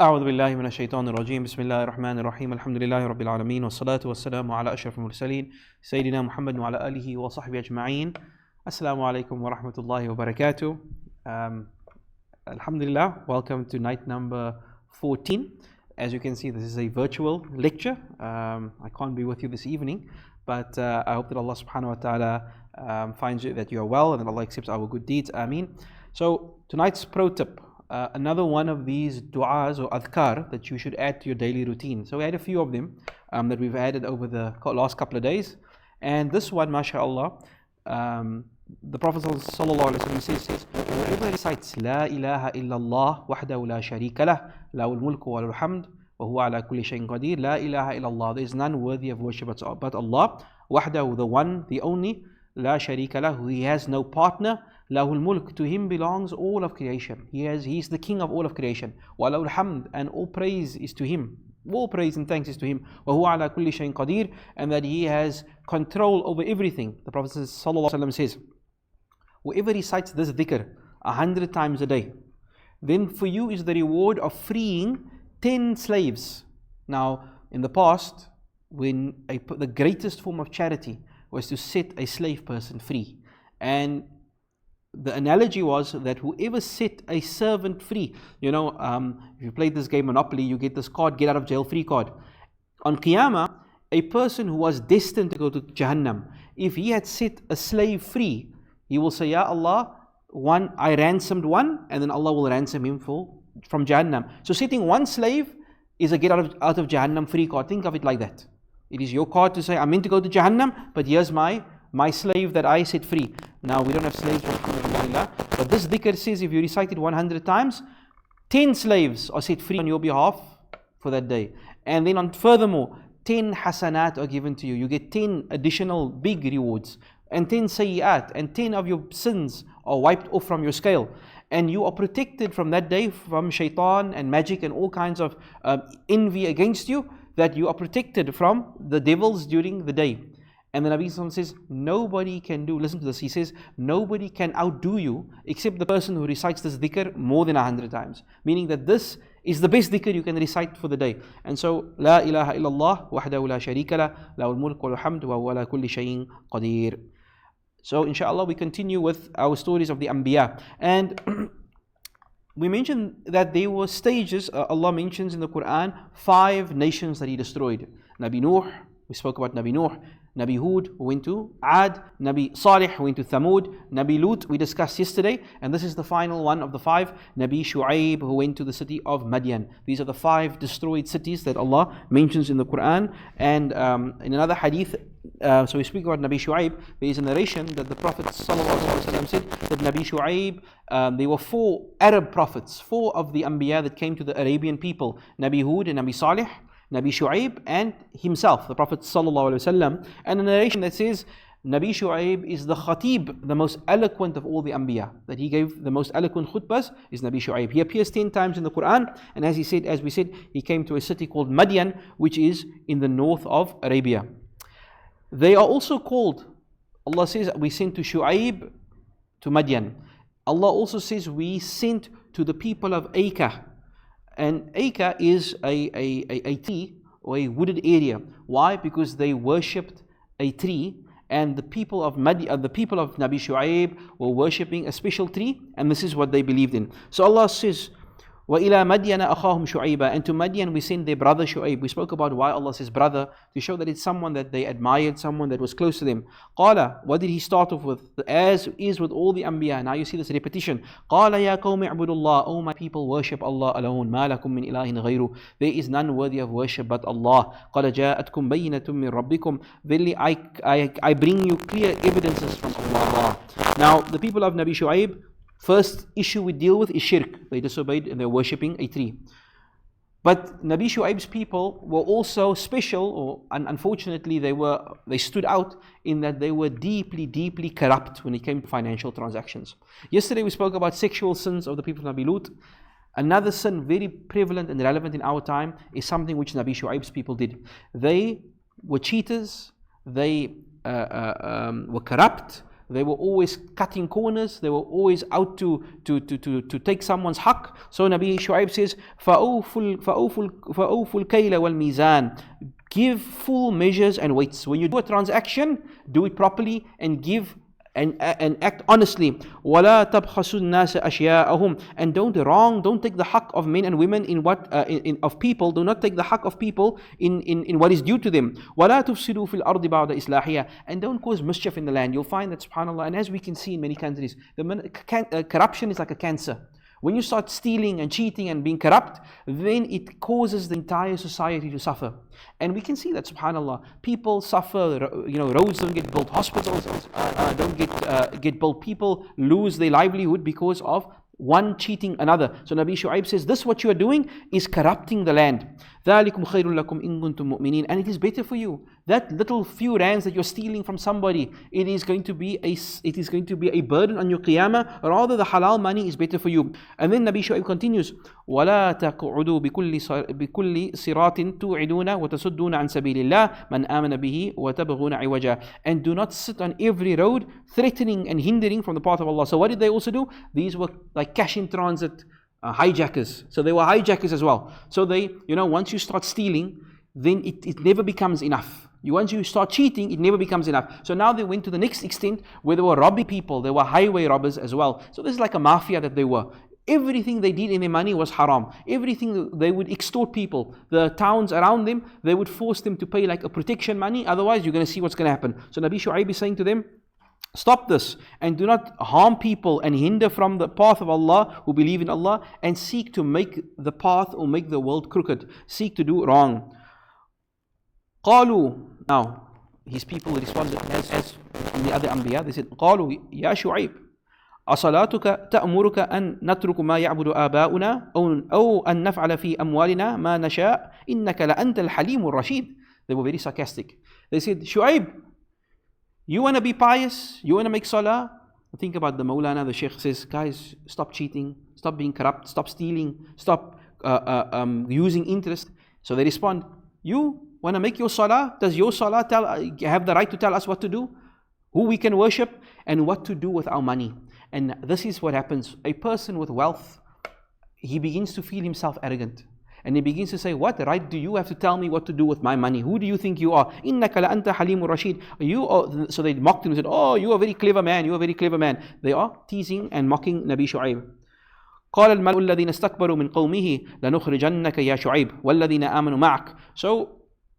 أعوذ بالله من الشيطان الرجيم بسم الله الرحمن الرحيم الحمد لله رب العالمين والصلاة والسلام على أشرف المرسلين سيدنا محمد وعلى آله وصحبه أجمعين. Assalamu alaikum wa rahmatullahi wa barakatuh. Alhamdulillah, welcome to night number 14. As you can see, this is a virtual lecture. I can't be with you this evening, but I hope that Allah subhanahu wa ta'ala finds that you are well and that Allah accepts our good deeds. Ameen. So tonight's pro tip, another one of these du'as or adhkar that you should add to your daily routine. So we had a few of them that we've added over the last couple of days. And this one, mashallah, the Prophet ﷺ says, whoever recites La ilaha illallah wahdahu la sharika lah, lahul mulku wa lahul hamd, wa huwa ala kulli shay'in qadir, La ilaha illallah, there is none worthy of worship but Allah, wahdahu, the one, the only, la sharika lah, he has no partner, lahul mulk, to him belongs all of creation. He is the king of all of creation. Wa lahul hamd, and all praise is to him. All praise and thanks is to him. وَهُوَ عَلَى كُلِّ شَيْءٍ قَدِيرٍ, and that he has control over everything. The Prophet ﷺ says, whoever recites this dhikr 100 times a day, then for you is the reward of freeing 10 slaves. Now, in the past, when the greatest form of charity was to set a slave person free. And the analogy was that whoever set a servant free, if you play this game Monopoly, you get this card, get out of jail free card. On Qiyamah, a person who was destined to go to Jahannam, if he had set a slave free, he will say, Ya Allah, I ransomed one, and then Allah will ransom him from Jahannam. So setting one slave is a get out of Jahannam free card. Think of it like that. It is your card to say, I'm meant to go to Jahannam, but here's my slave that I set free. Now, we don't have slaves, alhamdulillah, but this dhikr says if you recite it 100 times, 10 slaves are set free on your behalf for that day. And then furthermore, 10 hasanat are given to you. You get 10 additional big rewards, and 10 sayyat, and 10 of your sins are wiped off from your scale. And you are protected from that day from shaitan and magic and all kinds of envy against you, that you are protected from the devils during the day. And the Nabi says, nobody can listen to this, he says, nobody can outdo you except the person who recites this dhikr more than 100 times. Meaning that this is the best dhikr you can recite for the day. And so, La ilaha illallah wahdahu la sharika lah, lahul mulk wa lahul hamd, wa huwa ala kulli shay'in qadir. So, inshallah, we continue with our stories of the Anbiya. And we mentioned that there were stages. Allah mentions in the Quran 5 nations that He destroyed. Nabi Nuh, we spoke about Nabi Nuh. Nabi Hud, who went to Ad. Nabi Salih, who went to Thamud. Nabi Lut, we discussed yesterday. And this is the final one of the 5. Nabi Shuaib, who went to the city of Madian. These are the 5 destroyed cities that Allah mentions in the Quran. And in another hadith, so we speak about Nabi Shuaib, there is a narration that the Prophet ﷺ said that Nabi Shuaib, there were 4 Arab prophets, 4 of the Anbiya that came to the Arabian people. Nabi Hud and Nabi Salih, Nabi Shuaib, and himself, the Prophet ﷺ. And a narration that says Nabi Shuaib is the khatib, the most eloquent of all the Anbiya, that he gave the most eloquent khutbahs is Nabi Shuaib. He appears 10 times in the Quran, and as we said, he came to a city called Madian, which is in the north of Arabia. They are also called, Allah says, we sent to Shuaib to Madian. Allah also says we sent to the people of Aika. And Aika is a tree or a wooded area. Why? Because they worshipped a tree, and the people of Nabi Shuaib were worshipping a special tree, and this is what they believed in. So Allah says, وَإِلَى مَدْيَنَ أَخَاهُمْ شُعَيْبًا, and to Madian we send their brother Shuaib. We spoke about why Allah says brother, to show that it's someone that they admired, someone that was close to them. قَالَ, what did he start off with? As is with all the Anbiya. Now you see this repetition. قَالَ يَا قَوْمِ اعْبُدُوا اللَّهِ, O my people, worship Allah alone. مَا لَكُم مِّنْ إِلَٰهٍ غَيْرُهُ, there is none worthy of worship but Allah. قَالَ جَاءَتْكُمْ بَيِّنَةٌ مِّن رَبِّكُمْ, verily I bring you clear evidences from Allah. Now the people of Nabi Shuaib, first issue we deal with is shirk. They disobeyed and they're worshipping a tree. But Nabi Shuaib's people were also special, or unfortunately they stood out in that they were deeply, deeply corrupt when it came to financial transactions. Yesterday we spoke about sexual sins of the people of Nabi Lut. Another sin very prevalent and relevant in our time is something which Nabi Shuaib's people did. They were cheaters, they were corrupt, They were always cutting corners. They were always out to take someone's haqq. So Nabi Shuaib says, فَأَوْفُوا الْكَيْلَ وَالْمِيزَانِ. Give full measures and weights. When you do a transaction, do it properly and give and act honestly. وَلَا تَبْخَسُوا النَّاسَ أَشْيَاءَهُمْ. And don't take the haqq of men and women of people. Do not take the haqq of people in what is due to them. وَلَا تُفْسِدُوا فِي الْأَرْضِ بَعْدَ إِصْلَاحِهَا. And don't cause mischief in the land. You'll find that, subhanAllah, and as we can see in many countries, corruption is like a cancer. When you start stealing and cheating and being corrupt, then it causes the entire society to suffer. And we can see that, subhanAllah, people suffer, roads don't get built, hospitals don't get built, people lose their livelihood because of one cheating another. So Nabi Shuaib says, this what you are doing is corrupting the land. ذَلِكُمْ خَيْرٌ لَكُمْ إِن كُنتُم مُؤْمِنِينَ. And it is better for you. That little few rands that you're stealing from somebody, it is going to be a burden on your qiyamah. Rather, the halal money is better for you. And then Nabi Shuaib continues, وَلَا تَقْعُدُوا بِكُلِّ صِرَاطٍ تُوعِدُونَ وَتَصُدُّونَ عَنْ سَبِيلِ اللَّهِ مَنْ آمَنَ بِهِ وَتَبْغُونَ عِوَجًا. And do not sit on every road threatening and hindering from the path of Allah. So what did they also do? These were like cash in transit hijackers. So they were hijackers as well. So they, once you start stealing, then it never becomes enough. Once you start cheating, it never becomes enough. So now they went to the next extent where they were robbing people. They were highway robbers as well. So this is like a mafia that they were. Everything they did in their money was haram. Everything, they would extort people. The towns around them, they would force them to pay like a protection money. Otherwise, you're going to see what's going to happen. So Nabi Shuaib is saying to them, stop this and do not harm people and hinder from the path of Allah who believe in Allah and seek to make the path or make the world crooked. Seek to do wrong. قالوا. Now, his people responded as in the other Anbiya. They said, قالوا يا شعيب أصلاتك تأمرك أن نترك ما يعبد آباؤنا أو أن نفعل في أموالنا ما نشاء إنك لأنت الحليم الرشيد. They were very sarcastic. They said, Shuaib, you want to be pious? You want to make salah? Think about the Maulana, the Sheikh says, guys, stop cheating, stop being corrupt, stop stealing, stop using interest. So they respond, you want to make your salah? Does your salah have the right to tell us what to do? Who we can worship and what to do with our money? And this is what happens. A person with wealth, he begins to feel himself arrogant. And he begins to say, what right do you have to tell me what to do with my money? Who do you think you are? إِنَّكَ لَأَنْتَ حَلِيمٌ رَشِيدٌ. So they mocked him and said, oh, you are a very clever man, you are a very clever man. They are teasing and mocking Nabi Shuaib. قال الملأ الذين استكبروا من قومه لنخرجنك يا شعيب والذين آمنوا معك. So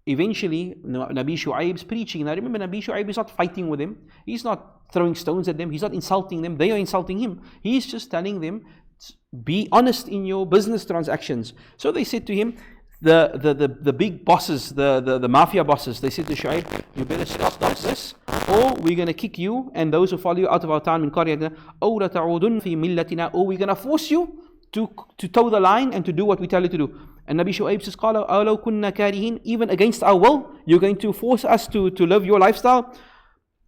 eventually Nabi Shuaib's preaching. Now remember, Nabi Shuaib is not fighting with them. He's not throwing stones at them. He's not insulting them. They are insulting him. He's just telling them, be honest in your business transactions. So they said to him, the big bosses, the mafia bosses, they said to Shuaib, you better stop this, or we're going to kick you and those who follow you out of our town in Qaryatina, أو لتعودن في ملتنا, or we're going to force you to toe the line and to do what we tell you to do. And Nabi Shuaib says, قال أولو كنا كارهين, even against our will, you're going to force us to live your lifestyle.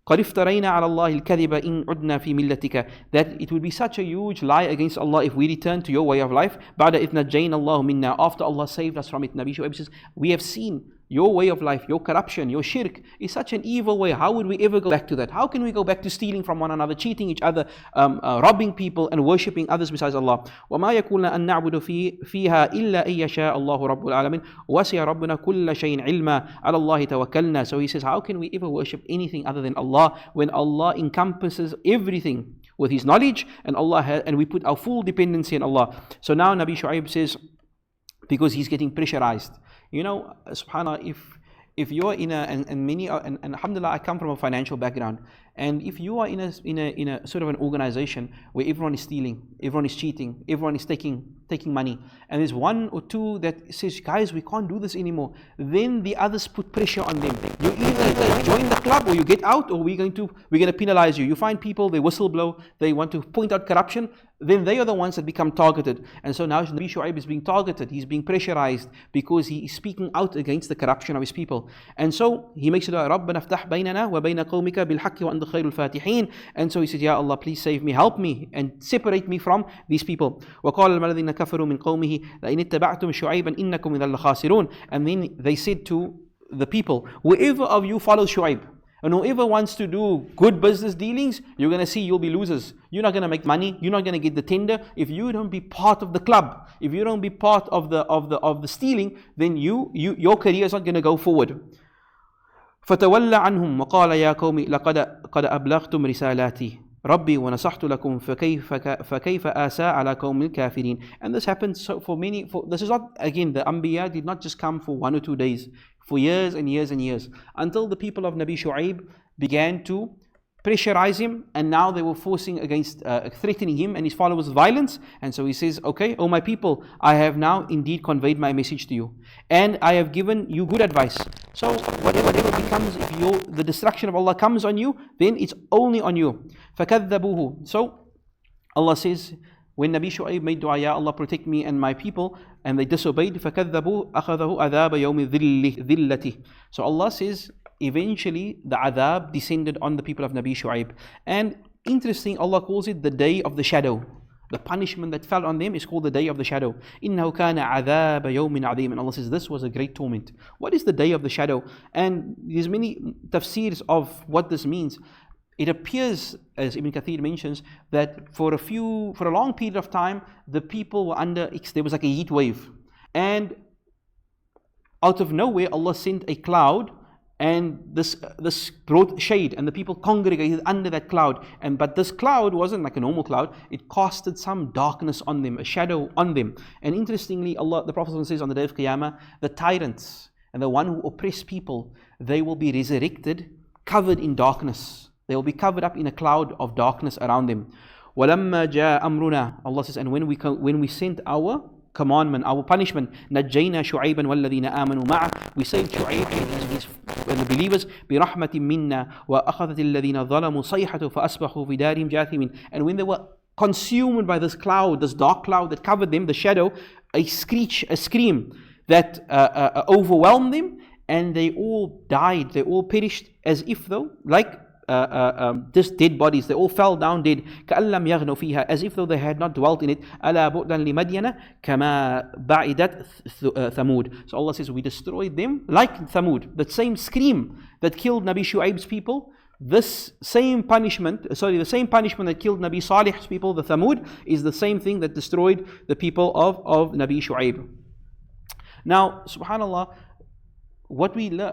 قد افترينا على الله الكذب إن عدنا في ملتك. That it would be such a huge lie against Allah if we return to your way of life. بعد إذ نجينا الله منا. After Allah saved us from it. Nabi Shuaib says, we have seen your way of life, your corruption, your shirk is such an evil way. How would we ever go back to that? How can we go back to stealing from one another, cheating each other, robbing people and worshipping others besides Allah? وما يكون أن نعبد فيها إلا أن يشاء الله رب العالمين وسع ربنا كل شيء علما على الله توكلنا. So he says, how can we ever worship anything other than Allah when Allah encompasses everything with His knowledge, and and we put our full dependency on Allah. So now Nabi Shuaib says, because he's getting pressurized. Subhanallah, if you're in and alhamdulillah, I come from a financial background, and if you are in a sort of an organization where everyone is stealing, everyone is cheating, everyone is taking money, and there's one or two that says, guys, we can't do this anymore, then the others put pressure on them. You either join the club or you get out, or we're going to penalize you. You find people, they whistleblow, they want to point out corruption, then they are the ones that become targeted. And so now Nabi Shuaib is being targeted, he's being pressurized because he is speaking out against the corruption of his people. And so he makes it, رَبَّنَا افْتَحْ بَيْنَنَا وَبَيْنَ قَوْمِكَ بِالْحَقِّ وَأَنْتَ خَيْرُ الْفَاتِحِينَ. And so he said, Ya Allah, please save me, help me, and separate me from these people. وَقَالَ الَّذِينَ كَفَرُوا مِنْ قَوْمِهِ لَإِنِ اتَّبَعْتُمْ شُعَيْبًا إِنَّكُمْ إِذًا لَخَاسِرُونَ. And then they said to the people, whoever of you follows Shuaib, And whoever wants to do good business dealings, you're going to see you'll be losers. You're not going to make money. You're not going to get the tender. If you don't be part of the club, if you don't be part of the stealing, then your career is not going to go forward. فتولى عنهم وقال يا قوم قد أبلغتم رسالاتي ربي ونصحت لكم فكيف آسى على قوم الكافرين. And this happens for many. This is not, again, the Anbiya did not just come for 1 or 2 days, for years and years and years, until the people of Nabi Shuaib began to pressurize him, and now they were forcing against, threatening him and his followers violence. And so he says, okay, oh my people, I have now indeed conveyed my message to you, and I have given you good advice. So whatever becomes, if the destruction of Allah comes on you, then it's only on you. فَكَذَّبُوهُ. So Allah says, when Nabi Shuaib made dua, Ya Allah, protect me and my people, and they disobeyed, فَكَذَّبُوا أَخَذَهُ عَذَابَ يَوْمِ ذِلَّتِهِ. So Allah says, eventually the adhab descended on the people of Nabi Shuaib. And interesting, Allah calls it the day of the shadow. The punishment that fell on them is called the day of the shadow. إِنَّهُ كَانَ عَذَابَ يَوْمٍ عَظِيمٍ. And Allah says this was a great torment. What is the day of the shadow? And there's many tafsirs of what this means. It appears, as Ibn Kathir mentions, that for a long period of time, the people were there was like a heat wave. And out of nowhere, Allah sent a cloud, and this brought shade, and the people congregated under that cloud. But this cloud wasn't like a normal cloud. It casted some darkness on them, a shadow on them. And interestingly, the Prophet says on the day of Qiyamah, the tyrants and the one who oppress people, they will be resurrected covered in darkness. They will be covered up in a cloud of darkness around them. وَلَمَّا جَاءَ أَمْرُنَا. Allah says, and when we sent our commandment, our punishment, نَجَّيْنَا شُعَيْبًا وَالَّذِينَ آمَنُوا مَعَهُ. We saved Shuaib and the believers, بِرَحْمَةٍ مِنَّا وَأَخَذَتِ الَّذِينَ ظَلَمُوا صَيْحَةً فَأَصْبَحُوا فِي دَارِهِمْ جَاثِمِينَ. And when they were consumed by this cloud, this dark cloud that covered them, the shadow, a scream that overwhelmed them, and they all died, they all perished, as if though, like just dead bodies, they all fell down dead. كَأَلَّمْ يَغْنُوا فِيهَا. As if though they had not dwelt in it. أَلَا بُعْدًا لِمَدْيَنَ كَمَا بَعِدَتْ ثَمُودَ. So Allah says, we destroyed them like Thamud. That same scream that killed Nabi Shuaib's people, the same punishment that killed Nabi Salih's people, the Thamud, is the same thing that destroyed the people of Nabi Shuaib. Now, subhanAllah, what we know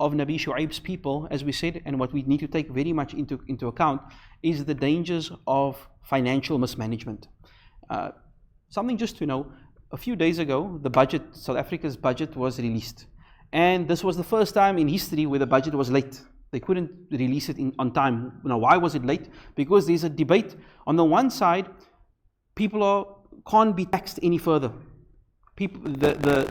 of Nabi Shuaib's people, as we said, and what we need to take very much into account, is the dangers of financial mismanagement. Something just to know, a few days ago, the budget, South Africa's budget, was released. And this was the first time in history where the budget was late. They couldn't release it on time. Now, why was it late? Because there's a debate. On the one side, people can't be taxed any further. The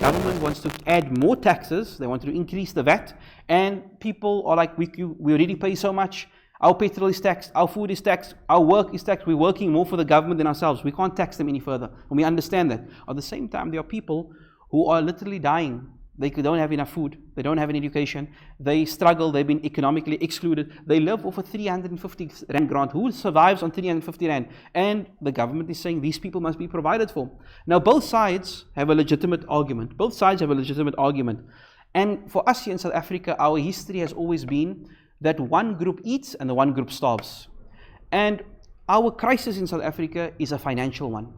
government wants to add more taxes. They want to increase the VAT, and people are like, we already pay so much. Our petrol is taxed, our food is taxed, our work is taxed. We're working more for the government than ourselves. We can't tax them any further, and we understand that. At the same time, there are people who are literally dying. They don't have enough food. They don't have an education. They struggle. They've been economically excluded. They live off a 350 Rand grant. Who survives on 350 Rand? And the government is saying these people must be provided for. Now, both sides have a legitimate argument. And for us here in South Africa, our history has always been that one group eats and the one group starves. And our crisis in South Africa is a financial one.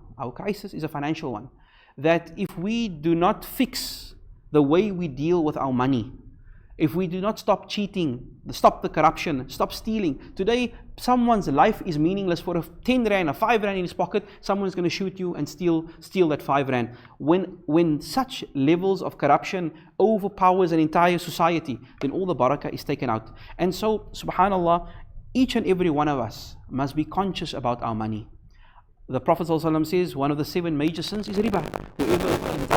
That if we do not fix the way we deal with our money, if we do not stop cheating, stop the corruption, stop stealing. Today, someone's life is meaningless. For a 10 Rand, a 5 Rand in his pocket, someone's going to shoot you and steal that 5 Rand. When such levels of corruption overpowers an entire society, then all the barakah is taken out. And so, subhanAllah, each and every one of us must be conscious about our money. The Prophet ﷺ says one of the 7 major sins is riba. Whoever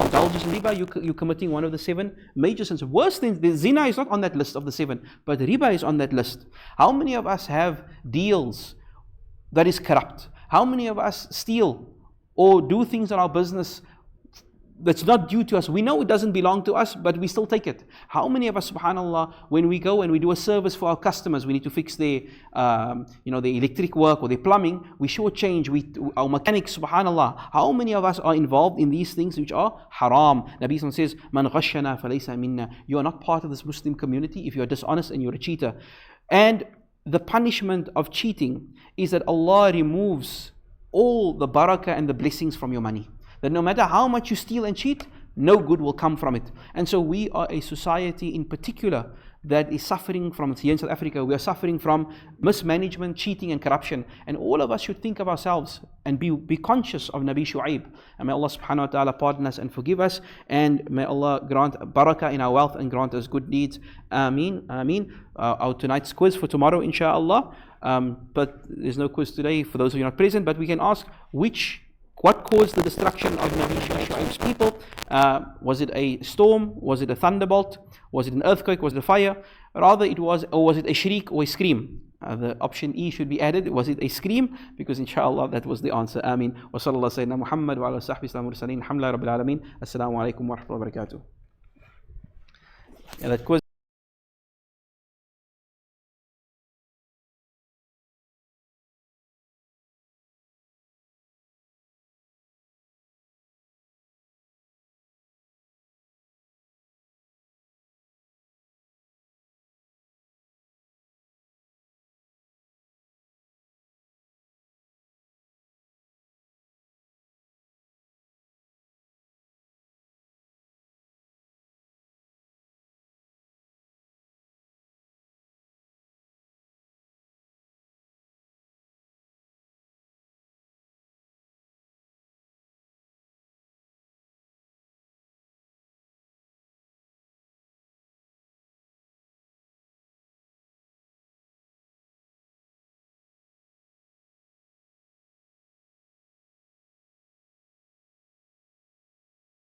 indulges in riba, you're committing one of the 7 major sins. Worse than the zina is not on that list of the 7, but riba is on that list. How many of us have deals that is corrupt? How many of us steal or do things in our business that's not due to us. We know it doesn't belong to us, but we still take it. How many of us, subhanAllah, when we go and we do a service for our customers, we need to fix their, their electric work or their plumbing, we shortchange, our mechanics, subhanAllah. How many of us are involved in these things which are haram? Nabi Sallallahu says, Man ghashana falaysa minna. You are not part of this Muslim community if you are dishonest and you're a cheater. And the punishment of cheating is that Allah removes all the barakah and the blessings from your money. That no matter how much you steal and cheat, no good will come from it. And so we are a society in particular that is suffering from, here in South Africa, we are suffering from mismanagement, cheating and corruption. And all of us should think of ourselves and be conscious of Nabi Shuaib. And may Allah subhanahu wa ta'ala pardon us and forgive us. And may Allah grant barakah in our wealth and grant us good deeds. Ameen, ameen. Our tonight's quiz for tomorrow, inshallah. But there's no quiz today for those of you not present. But we can ask what caused the destruction of Nabi Shuaib's people? Was it a storm? Was it a thunderbolt? Was it an earthquake? Was it a fire? Rather was it a shriek or a scream? The option E should be added. Was it a scream? Because inshallah that was the answer. Ameen. Wa sallallahu sayyidina Muhammad wa ala sahbihi sallam mursaleen. Alhamdulillah rabbil alameen. Assalamu alaikum wa rahmatullahi wa barakatuh.